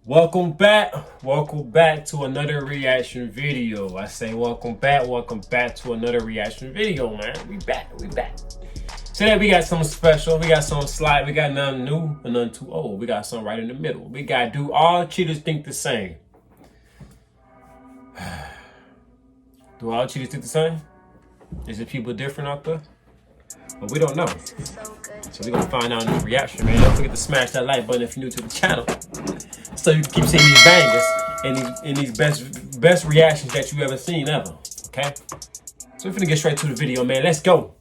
Welcome back to another reaction video. I say welcome back to another reaction video, man. We back. Today we got something special, we got something slight, we got nothing new and nothing too old. We got something right in the middle. We got Do All Cheaters Think the Same? Do all cheaters think the same? Is it people different out there? But we don't know. So we're gonna find out in this reaction, man. Don't forget to smash that like button if you're new to the channel, so you can keep seeing these bangers and these best reactions that you ever seen ever. Okay? So we're gonna get straight to the video, man. Let's go.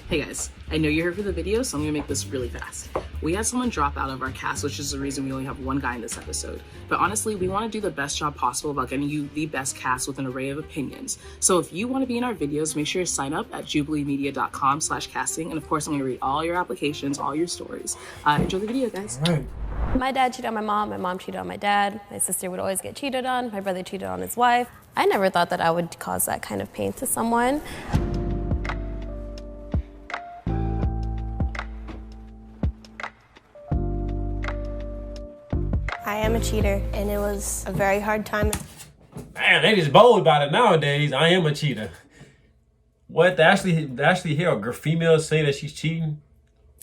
Hey guys, I know you're here for the video, so I'm gonna make this really fast. We had someone drop out of our cast, which is the reason we only have one guy in this episode. But honestly, we want to do the best job possible about getting you the best cast with an array of opinions. So if you want to be in our videos, make sure to sign up at jubileemedia.com/casting. And of course, I'm gonna read all your applications, all your stories. Enjoy the video, guys. All right. My dad cheated on my mom cheated on my dad, my sister would always get cheated on, my brother cheated on his wife. I never thought that I would cause that kind of pain to someone. I am a cheater, and it was a very hard time. Man, they just bold about it nowadays. I am a cheater. What? They actually hear a female say that she's cheating?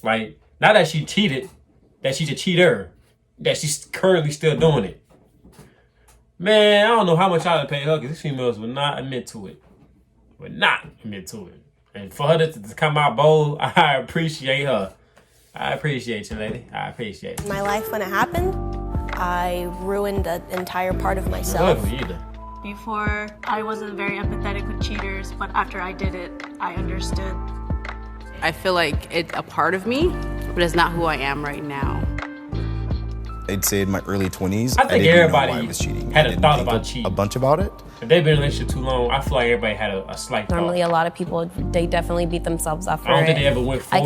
Like, not that she cheated, that she's a cheater, that she's currently still doing it. Man, I don't know how much I would pay her, because these females would not admit to it. And for her to come out bold, I appreciate her. I appreciate you, lady. I appreciate you. My life, when it happened, I ruined an entire part of myself. Ugly either. Before, I wasn't very empathetic with cheaters, but after I did it, I understood. I feel like it's a part of me, but it's not who I am right now. I'd say in my early 20s, I think didn't everybody know why I was cheating. had I a didn't thought think about cheating. a bunch about it. If they've been in a relationship too long, I feel like everybody had a slight thought. Normally a lot of people, they definitely beat themselves up for I don't it. think they ever went for it. I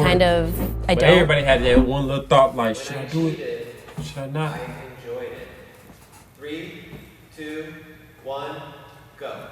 But don't. everybody had that one little thought, like, should I do it? Should I not? Enjoyed it. 3, 2, 1, go.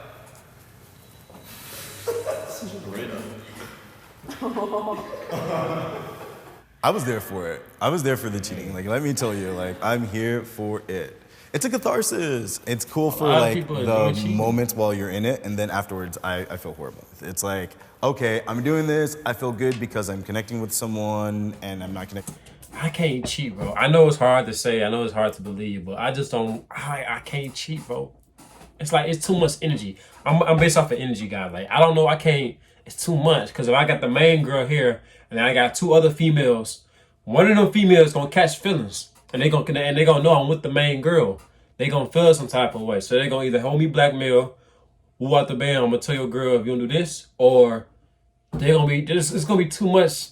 I was there for it. I was there for the cheating. Like, let me tell you, like, I'm here for it. It's a catharsis. It's cool for lot of like people enjoy the cheating. moments while you're in it, and then afterwards, I feel horrible. It's like, okay, I'm doing this. I feel good because I'm connecting with someone, and I'm not connecting. I can't cheat, bro. I know it's hard to say. I know it's hard to believe, but I just don't. I can't cheat, bro. It's like it's too much energy. I'm based off an energy guy. Like, I don't know. I can't. It's too much, because if I got the main girl here and then I got two other females, one of them females gonna catch feelings, and they gonna know I'm with the main girl. They gonna feel some type of way, so they gonna either hold me blackmail, woo out the band. I'm gonna tell your girl if you don't do this, or they gonna be. It's gonna be too much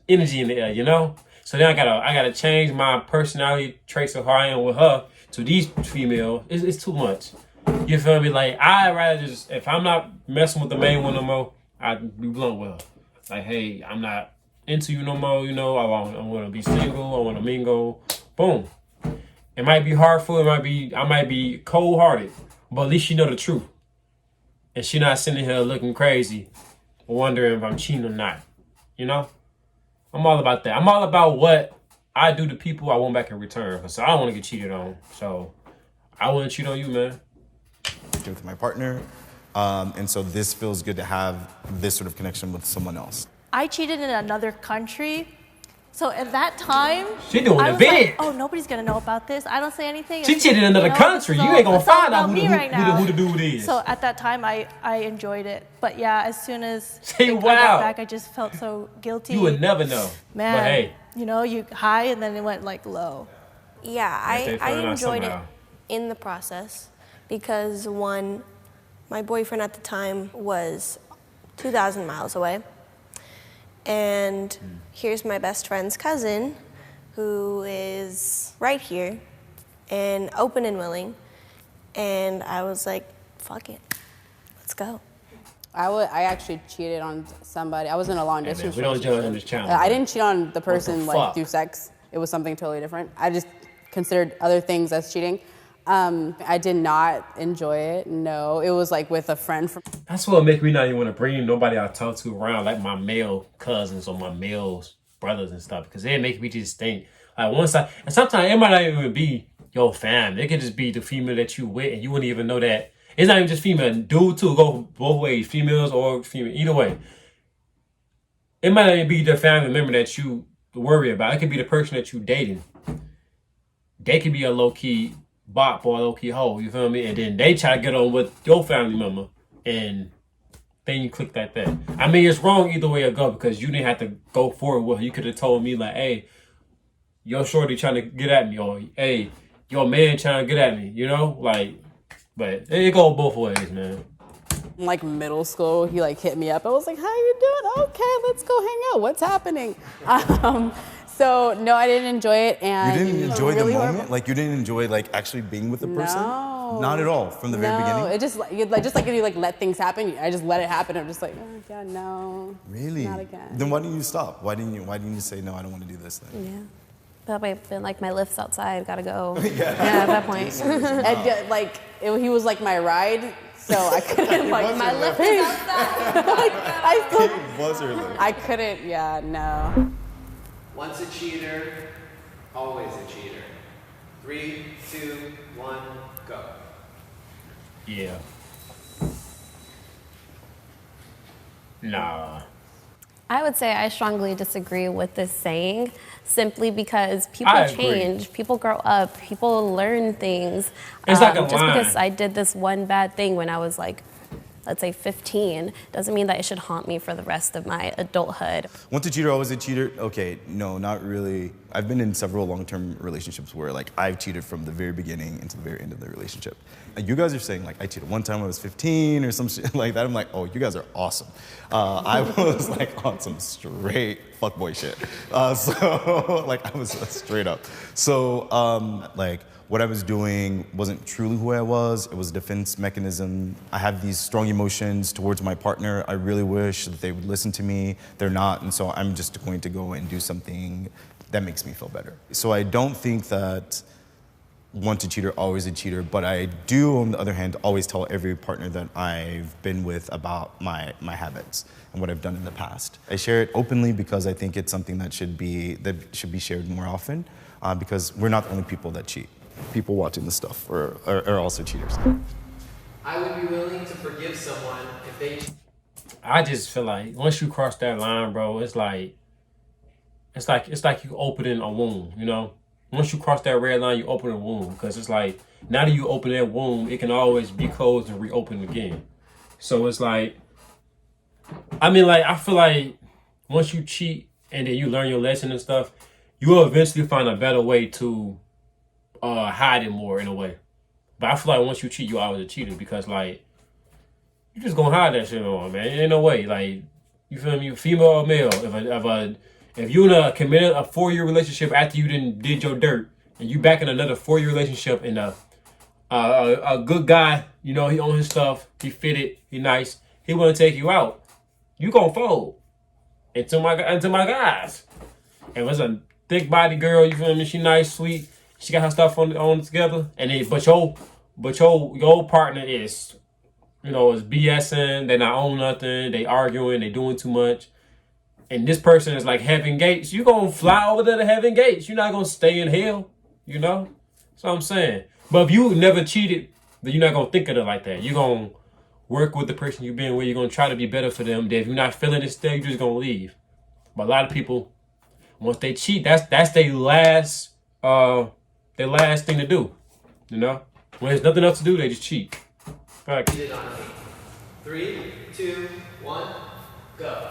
energy in the air, you know. So then I gotta change my personality traits of how I am with her to these females. It's too much. You feel me? Like, I'd rather just, if I'm not messing with the main one no more, I'd be blunt with her. Like, hey, I'm not into you no more, you know, I want to be single, I want to mingle. Boom. It might be hard for her, I might be cold-hearted, but at least she know the truth. And she not sitting here looking crazy, wondering if I'm cheating or not. You know? I'm all about that. I'm all about what I do to people I want back in return. So I don't want to get cheated on. So I wouldn't cheat on you, man. With my partner, and so this feels good to have this sort of connection with someone else. I cheated in another country, so at that time, She doing I it was big. like, oh, nobody's gonna know about this. I don't say anything. She cheated in another country. You ain't gonna find out who the dude is. So at that time, I enjoyed it. But yeah, as soon as Say, I wow. got back, I just felt so guilty. You would never know. Man, But hey, you know, you high and then it went like low. Yeah, they I find out enjoyed it somehow. in the process because, one, my boyfriend at the time was 2,000 miles away. And here's my best friend's cousin, who is right here and open and willing. And I was like, fuck it, let's go. I actually cheated on somebody. I was in a long hey, man, distance we don't relationship. judge on this channel. I didn't cheat on the person fuck? like through sex. It was something totally different. I just considered other things as cheating. I did not enjoy it. No, it was like with a friend from. That's what make me not even want to bring nobody I talk to around, like my male cousins or my male brothers and stuff, because they make me just think like one side. And sometimes it might not even be your family. It could just be the female that you with, and you wouldn't even know that. It's not even just female. Dude too, go both ways, females or female. Either way, it might not even be the family member that you worry about. It could be the person that you dating. They could be a low key bop or a low key hoe. You feel me? And then they try to get on with your family member, and then you click that thing. I mean, it's wrong either way it go because you didn't have to go forward with her. You could have told me like, hey, your shorty trying to get at me, or hey, your man trying to get at me. You know, like. But it go both ways, man. In like middle school, he like hit me up. I was like, "How you doing? Okay, let's go hang out. What's happening?" So no, I didn't enjoy it, and You didn't enjoy really the moment? horrible. Like you didn't enjoy like actually being with the person? No. Not at all from the very beginning? It just like if you like let things happen, I just let it happen. I'm just like, oh yeah, no. Really? Not again. Then why didn't you stop? Why didn't you say no, I don't want to do this then? Yeah. That might have been like my lift's outside, gotta go. Yeah, at that point. And like he was like my ride, so I couldn't like My lift is outside. I still It was her life. I couldn't. Yeah, no. Once a cheater, always a cheater. 3, 2, 1, go. Yeah. Nah. I would say I strongly disagree with this saying simply because people I agree. change, people grow up, people learn things. It's like a just line. because I did this one bad thing when I was like, let's say 15, doesn't mean that it should haunt me for the rest of my adulthood. Once a cheater, always a cheater? Okay, no, not really. I've been in several long-term relationships where like I've cheated from the very beginning into the very end of the relationship. And you guys are saying like I cheated one time when I was 15 or some shit like that. I'm like, oh, you guys are awesome. I was like on some straight fuckboy shit. So like I was straight up. So like what I was doing wasn't truly who I was. It was a defense mechanism. I have these strong emotions towards my partner. I really wish that they would listen to me. They're not, and so I'm just going to go and do something that makes me feel better. So I don't think that once a cheater, always a cheater, but I do, on the other hand, always tell every partner that I've been with about my habits and what I've done in the past. I share it openly because I think it's something that should be shared more often, because we're not the only people that cheat. People watching this stuff are also cheaters. I would be willing to forgive someone if they I just feel like once you cross that line, bro, it's like you opening a wound, you know? Once you cross that red line, you open a wound, because it's like now that you open that wound, it can always be closed and reopened again. So it's like, I mean, like I feel like once you cheat and then you learn your lesson and stuff, you will eventually find a better way to hide it more in a way. But I feel like once you cheat, you always a cheater, because like you just gonna hide that shit on, man. Ain't no way. Like, you feel me? Female or male, if you committed a 4-year relationship after you did your dirt, and you back in another 4-year relationship, and a good guy, you know, he own his stuff, he fitted, he nice, he wanna take you out, you gonna fold into my guys. If it's a thick body girl, you feel me? She nice, sweet, she got her stuff on together, and then but your partner is, you know, is BSing, they not own nothing, they arguing, they doing too much. And this person is like Heaven Gates, you gonna fly over there to Heaven Gates. You're not gonna stay in hell, you know? That's what I'm saying. But if you never cheated, then you're not gonna think of it like that. You're gonna work with the person you've been with, you're gonna try to be better for them. Then if you're not feeling it still, you're just gonna leave. But a lot of people, once they cheat, that's their last thing to do. You know? When there's nothing else to do, they just cheat. Fact. cheated on me. 3, 2, 1, go.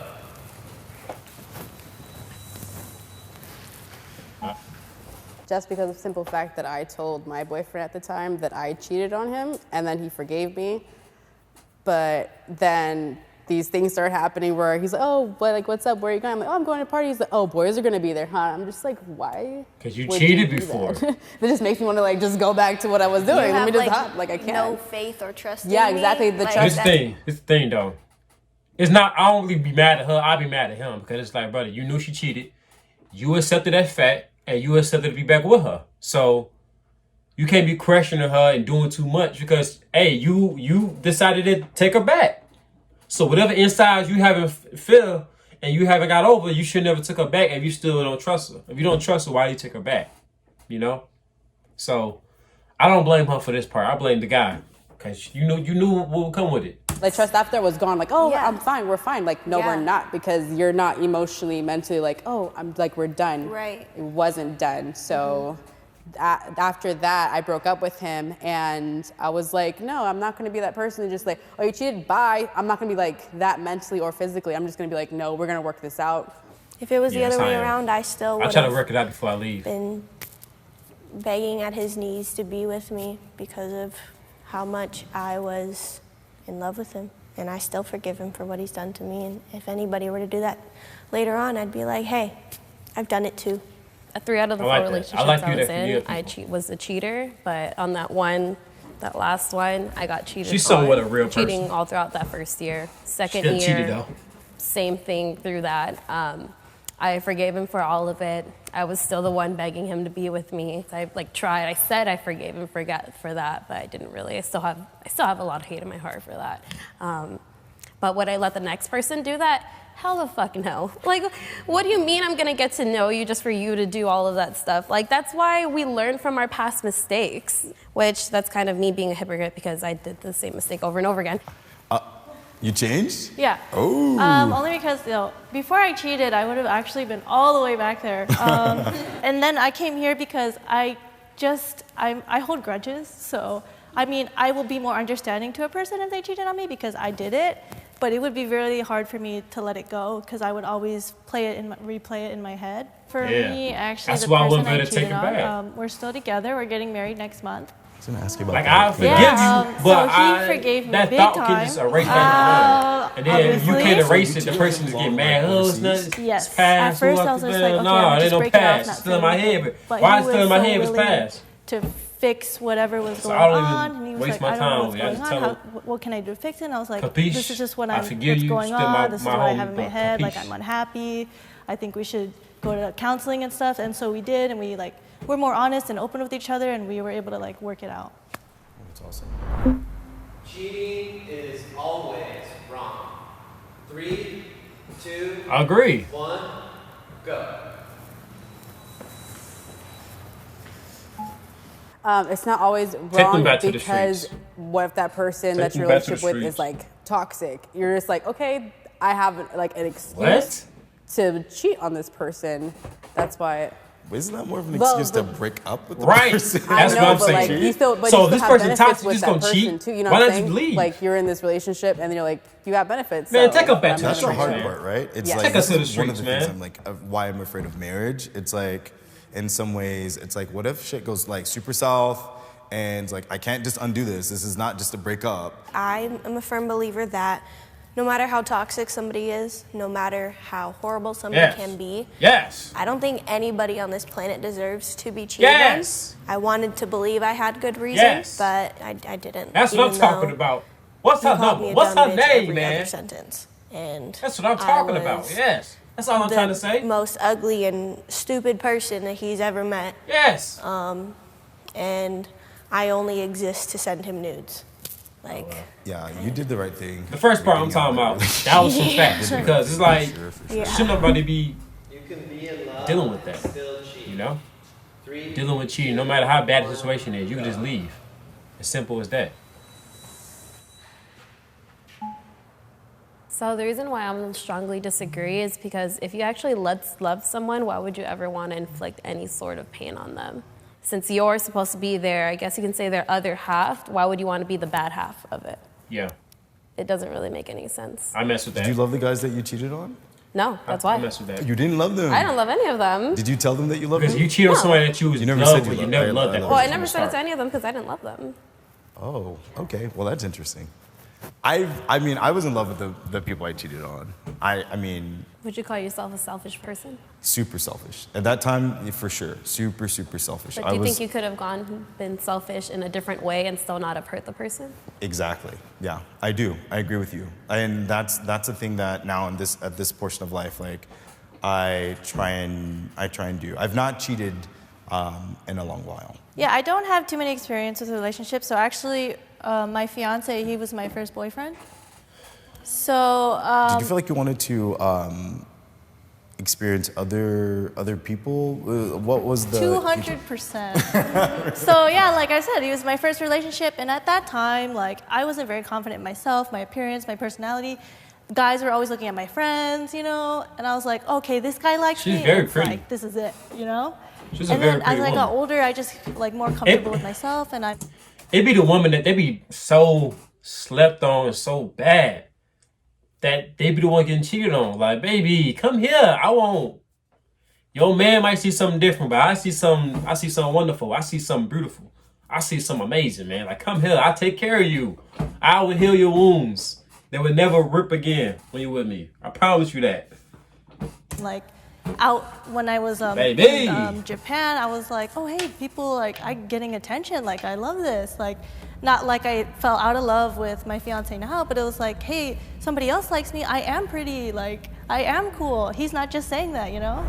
Just because of the simple fact that I told my boyfriend at the time that I cheated on him, and then he forgave me. But then these things start happening where he's like, oh, but like, what's up? Where are you going? I'm like, oh, I'm going to a party. He's like, oh, boys are going to be there, huh? I'm just like, why? Because you would cheated do before. that? That just makes me want to like just go back to what I was doing. You Let me have, just hop. Like I can't. no faith or trust Yeah, in me. exactly, the Like, trust- It's the thing though. It's not, I don't really be mad at her, I'll be mad at him, because it's like, brother, you knew she cheated, you accepted that fact, and you accepted to be back with her. So you can't be questioning her and doing too much, because hey, you decided to take her back. So whatever insides you haven't feel and you haven't got over, you should never took her back if you still don't trust her. If you don't trust her, why do you take her back? You know? So I don't blame her for this part. I blame the guy. Because you knew what would come with it. Like, trust after was gone. Like, oh, Yeah. I'm fine. We're fine. Like, no, Yeah. we're not, because you're not emotionally, mentally like, oh, I'm like, we're done. Right. It wasn't done. So after that, I broke up with him, and I was like, no, I'm not going to be that person who just like, oh, you cheated, bye. I'm not going to be like that mentally or physically. I'm just going to be like, no, we're going to work this out. If it was the Yes, other way I am. around, I still I would try to have work it out before I leave. been begging at his knees to be with me because of how much I was in love with him. And I still forgive him for what he's done to me. And if anybody were to do that later on, I'd be like, hey, I've done it too. 3 out of the I like 4 that. relationships I like I you was that in, forgive was a cheater. But on that last one, I got cheated She's on. somewhat a real person. Cheating all throughout that first year. Second Still year, cheated though. same thing through that. I forgave him for all of it. I was still the one begging him to be with me. I tried. I said I forgave him for that, but I didn't really. I still have a lot of hate in my heart for that. But would I let the next person do that? Hell the fucking no. Like, what do you mean I'm gonna get to know you just for you to do all of that stuff? Like, that's why we learn from our past mistakes, which that's kind of me being a hypocrite because I did the same mistake over and over again. You changed? Yeah. Oh. Only because, before I cheated, I would have actually been all the way back there. And then I came here because I hold grudges. So, I mean, I will be more understanding to a person if they cheated on me because I did it. But it would be really hard for me to let it go because I would always replay it in my head. For me, actually, That's the why I person wasn't I gonna take cheated it back. on, we're still together. We're getting married next month. I was gonna ask you about Like, that. I forgive Yeah, you, but so he forgave me that big thought time. can just erase that. And then you obviously. can't erase it. The person just get mad. Oh, it's not. It's Yes. past. At first, Who I was just the- like, okay, no, I'm it just ain't no break it off, past. not It's still in my feeling head. it. But But why he it's still was in my so head? It's willing past. to fix whatever was So going I don't on, even and he was waste like, my I don't know time. what's I going just on. tell What can I do to fix it? And I was like, Capiche? this is just I what's forgive you. going Still my- on. This is my what I homie, have in my but head. Like, capiche? I'm unhappy. I think we should go to counseling and stuff. And so we did, and we're more honest and open with each other, and we were able to work it out. That's awesome. Cheating is always wrong. 3, 2, I agree. 1, go. It's not always them wrong back to the because streets. what if that person Take that you're them back to relationship the with is streets. toxic? You're just like, okay, I have an excuse What? to cheat on this person. That's why. Isn't that more of an Well, excuse to break up with the Right. person? That's I what know, I'm but saying. you still, but So you still this have person benefits toxic, with just that gonna person cheat? too. You know Why what I'm not just saying? leave? Like you're in this relationship, and you're like, you have benefits. Man, so take a back to I'm the That's not the streets, hard man. part, right? It's Yeah. like Take us to the this is one of the streets, things man. I'm like why I'm afraid of marriage. It's like in some ways, it's like what if shit goes super south and like I can't just undo this. This is not just a breakup. I am a firm believer that no matter how toxic somebody is, no matter how horrible somebody Yes. can be, Yes. I don't think anybody on this planet deserves to be cheated Yes. on. I wanted to believe I had good reason, Yes. but I didn't. That's what I'm even talking though about. What's he her called me number? a What's dumb her bitch name, every man? other sentence. And That's what I'm I talking about. was Yes. That's all I'm trying to say. the most ugly and stupid person that he's ever met, Yes. and I only exist to send him nudes. Yeah, you did the right thing. The first part I'm talking about, that was some facts because it's like, Yeah. shouldn't nobody be You can be in love dealing with and that, still cheat. you know? 3, Dealing with cheating, no matter how bad the situation is, you can just leave. As simple as that. So the reason why I'm strongly disagree is because if you actually love someone, why would you ever want to inflict any sort of pain on them? Since you're supposed to be there, I guess you can say their other half, why would you want to be the bad half of it? Yeah. It doesn't really make any sense. I mess with that. Did you love the guys that you cheated on? No, that's I why. mess with that. You didn't love them. I don't love any of them. Did you tell them that you loved Because them? you cheat on No. somebody that you was You never love said with, you you loved- never I- loved I that love Well, I person never from said the it to start. any of them because I didn't love them. Oh, okay. Well, that's interesting. I mean, I was in love with the people I cheated on. I mean, Would you call yourself a selfish person? super selfish. At that time, for sure. Super, super selfish. But do you think you could have been selfish in a different way and still not have hurt the person? Exactly. Yeah, I do. I agree with you. And that's a thing that now at this portion of life, like I try and do. I've not cheated in a long while. Yeah, I don't have too many experiences with relationships. So actually, my fiance, he was my first boyfriend. So Did you feel like you wanted to experience other people? What was the 200%. So yeah, like I said, it was my first relationship, and at that time, like I wasn't very confident in myself, my appearance, my personality. Guys were always looking at my friends, you know, and I was like, okay, this guy likes me. She's very it's pretty. Like, this is it, you know. She's a And very then as pretty I woman. got older, I just like more comfortable with myself, and I. It be the woman that they be so slept on and so bad that they be the one getting cheated on. Like, baby, come here. I won't. Your man might see something different, but I see something wonderful. I see something beautiful. I see something amazing, man. Like, come here. I'll take care of you. I will heal your wounds. They would never rip again when you're with me. I promise you that. Like out when I was Baby. in Japan, I was like, oh hey, people like I getting attention, like I love this. Like not like I fell out of love with my fiance now, but it was like, hey, somebody else likes me. I am pretty, like I am cool. He's not just saying that, you know?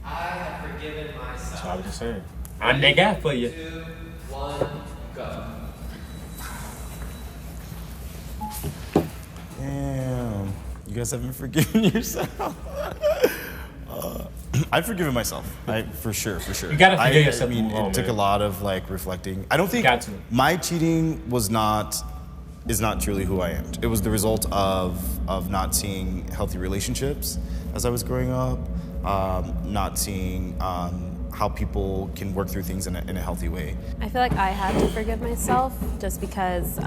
I have forgiven myself. That's what I was just saying. I'm that guy for you. 2, 1, go. Damn, you guys haven't forgiven yourself. I've forgiven myself. For sure. You gotta forgive yourself. I mean, Move on, it took man. a lot of like reflecting. I don't think Got to. my cheating is not truly who I am. It was the result of not seeing healthy relationships as I was growing up, not seeing how people can work through things in a healthy way. I feel like I had to forgive myself just because,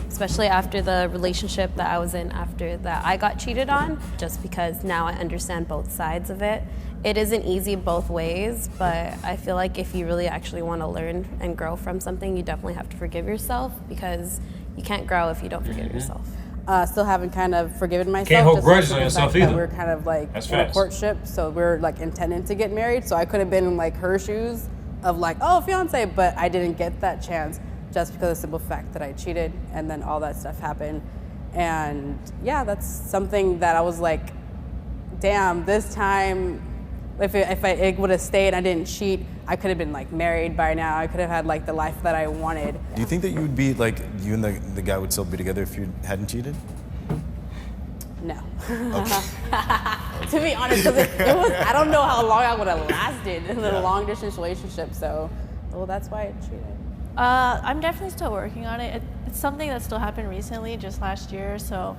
especially after the relationship that I was in after that I got cheated on, just because now I understand both sides of it. It isn't easy both ways, but I feel like if you really actually want to learn and grow from something, you definitely have to forgive yourself because you can't grow if you don't forgive yourself. Still haven't kind of forgiven myself. Can't hold just grudges for on the yourself fact that either. We're kind of like That's in a facts. courtship, so we're like intending to get married. So I could have been in like her shoes of like, oh, fiance, but I didn't get that chance just because of the simple fact that I cheated, and then all that stuff happened. And yeah, that's something that I was like, damn, this time, if I would have stayed and I didn't cheat, I could have been like married by now. I could have had like the life that I wanted. Do you think that you would be like, you and the guy would still be together if you hadn't cheated? No. To be honest, because it was, I don't know how long I would have lasted in a long distance relationship. So, well, that's why I cheated. I'm definitely still working on it. It's something that still happened recently, just last year. So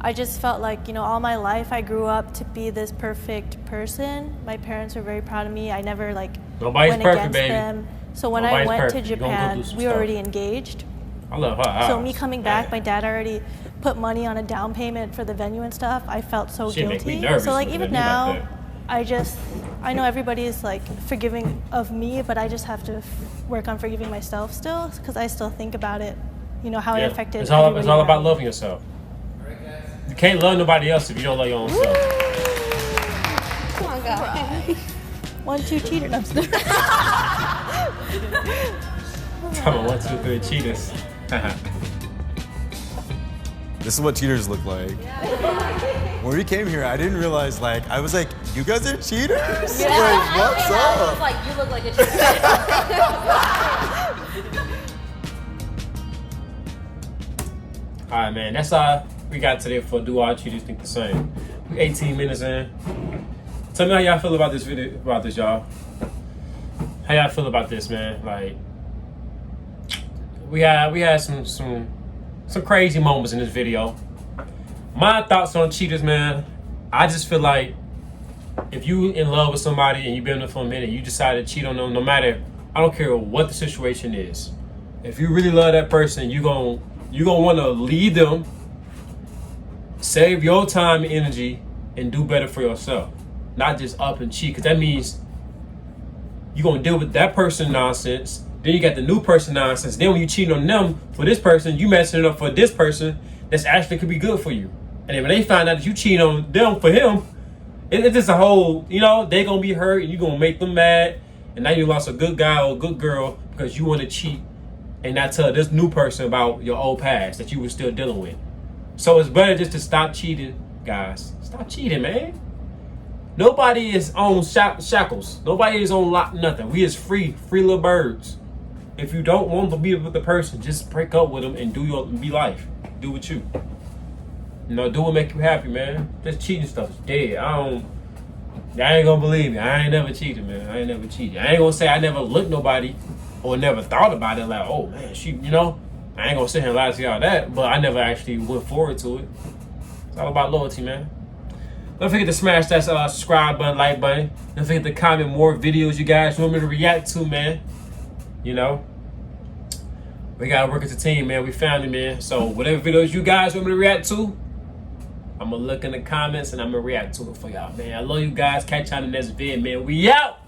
I just felt like, you know, all my life I grew up to be this perfect person. My parents were very proud of me. I never like Nobody's went perfect, against baby. them. So when Nobody's I went perfect. to You're gonna go Japan, through some we were stuff. already engaged. I love her. So me coming back, my dad already put money on a down payment for the venue and stuff. I felt so Shit make me guilty. nervous So like with a even venue like now, that. I know everybody is like forgiving of me, but I just have to work on forgiving myself still, because I still think about it. You know how it affected. It's all everybody about around me. loving yourself. You can't love nobody else if you don't love your own self. Come on, guys. 1, 2 cheater. No, I'm just- Come on, 1, 2, 3 cheaters. This is what cheaters look like. When we came here, I didn't realize, like, I was like, you guys are cheaters? Yeah. Like, what's I was up? like, you look like a cheater. All right, man. That's all we got today for Do All Cheaters Think the Same. We 18 minutes in. Tell me how y'all feel about this video, about this, y'all. How y'all feel about this, man? Like, we had some crazy moments in this video. My thoughts on cheaters, man. I just feel like if you in love with somebody and you've been with them for a minute, you decide to cheat on them, no matter, I don't care what the situation is. If you really love that person, you gonna want to leave them, save your time and energy, and do better for yourself. Not just up and cheat, because that means you're going to deal with that person nonsense. Then you got the new person nonsense. Then when you cheat on them for this person, you messing it up for this person that's actually could be good for you. And then when they find out that you cheat on them for him, it's just a whole, you know, they going to be hurt and you're going to make them mad. And now you lost a good guy or a good girl because you want to cheat and not tell this new person about your old past that you were still dealing with. So it's better just to stop cheating, guys. Stop cheating, man. Nobody is on shackles. Nobody is on lock, nothing. We is free little birds. If you don't want to be with the person, just break up with them and be life. Do what you. You know, do what make you happy, man. This cheating stuff is dead. Y'all ain't gonna believe me. I ain't never cheated, man. I ain't never cheated. I ain't gonna say I never looked nobody or never thought about it like, oh man, she, you know. I ain't gonna sit here and lie to y'all that, but I never actually went forward to it. It's all about loyalty, man. Don't forget to smash that subscribe button, like button. Don't forget to comment more videos you guys want me to react to, man. You know, we gotta work as a team, man. We family, man. So whatever videos you guys want me to react to, I'm gonna look in the comments and I'm gonna react to it for y'all, man. I love you guys. Catch y'all in the next vid, man. We out.